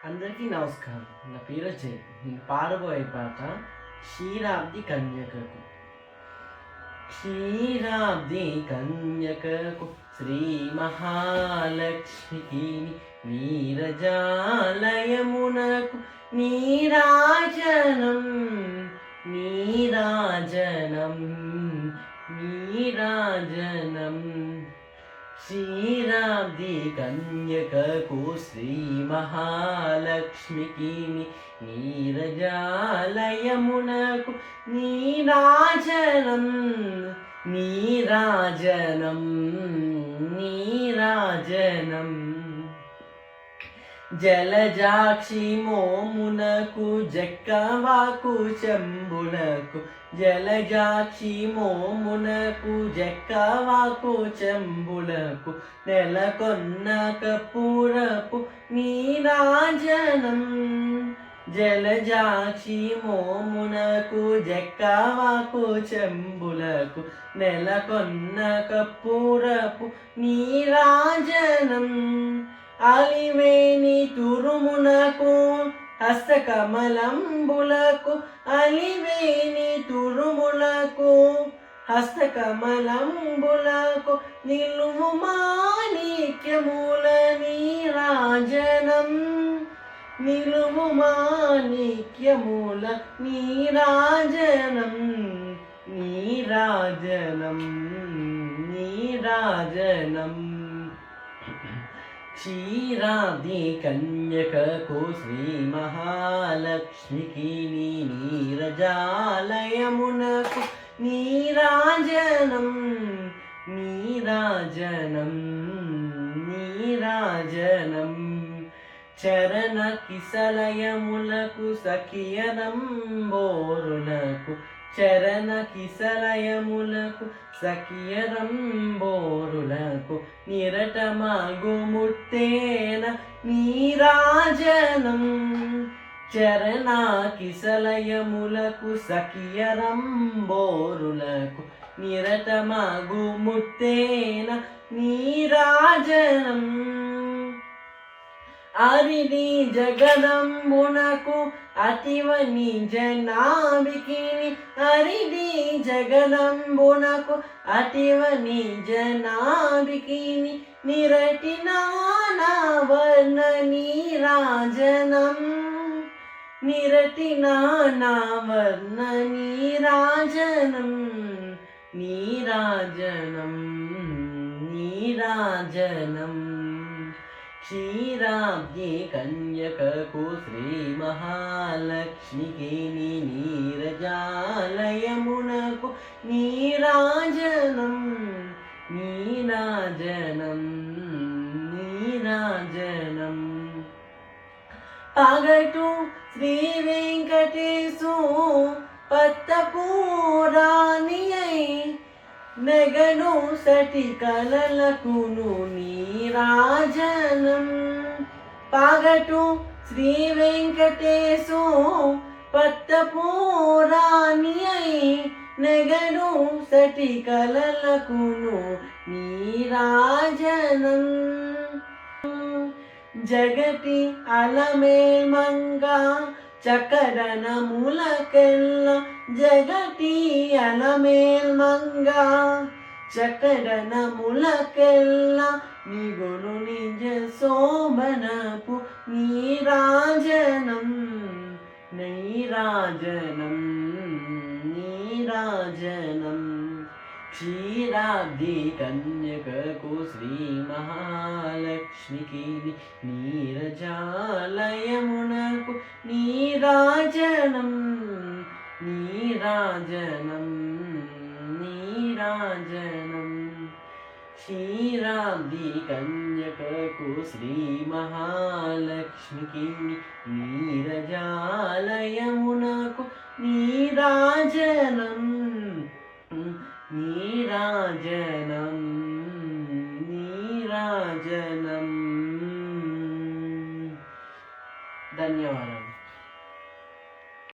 అందరికీ నమస్కారం. నా పేరు జై. నేను పాడబోయే పాట క్షీరాబ్ది కన్యకకు. క్షీరాబ్ది కన్యకకు శ్రీ మహాలక్ష్మికి నీరజాలయమునకు నీరాజనం నీరాజనం నీరాజనం. క్షీరాబ్ది కన్యకకు శ్రీ మహాలక్ష్మికి నీరజాలయమునకు నీరాజనం నీరాజనం నీరాజనం. జలజాక్షి మోమునకు జక్కవాకు చెంబునకు జలజాక్షి మోమునకు జక్కవాకు చెంబునకు నెలకొన్న కపూరపు నీరాజనం. జలజాక్షి మోమునకు జక్కవాకు చెంబులకు నెలకొన్న కపూరపు నీరాజనం. అలివేణి తురుమునకు హస్తకమలంబులకు అలివేణి తురుములకు హస్తకమలంబులకు నిలువు మాణిక్యముల నీరాజనం నిలువు మాణిక్యముల నీరాజనం నీరాజనం నీరాజనం. క్షీరాబ్ది కన్యకకు శ్రీ మహాలక్ష్మికి నీరజాలయమునకు నీరాజనం నీరాజనం నీరాజనం. చరణ కిసలయములకు సఖియరంబోరులకు చరణ కిసలయములకు సఖియరంబోరులకు నిరటమాగు ముట్టేన నీరాజనం. చరణ కిసలయములకు సఖియరంబోరులకు నిరటమాగు ముట్టేన నీరాజనం. అరిది జగదంబునకు అతివని జనాభికిని అరిది జగదంబునకు అతివని జనాభికిని నిరటి నానావర్ణ నీరాజనం నిరటి నానావర్ణ నీరాజనం నీరాజనం నీరాజనం. క్షీరాబ్ది కన్యకకు శ్రీ మహాలక్ష్మికి నీరజాలయమునకు నీరాజనం నీరాజనం నీరాజనం. పగటు శ్రీ వెంకటేశు పత్తపూరాణి నెగను సటి కలలకును నీరాజనం. పగటు శ్రీ వెంకటేశు పత్తపూరాణి నెగను సటి కలలకును నీరాజనం. జగతి అలమేల్మంగా చకడనములకెల్ల జగతి అలమేల్మంగా చకడనములకెల్ల నిగును నిజ శోభనపు నీరాజనం నీరాజనం నీరాజనం. క్షీరాబ్ది కన్యకకు శ్రీ మహాలక్ష్మికి నీరజాలయమునకు నీరాజనం నీరాజనం నీరాజనం. క్షీరాబ్ది కన్యకకు శ్రీ మహాలక్ష్మికి నీరజాలయమునకు నీరాజనం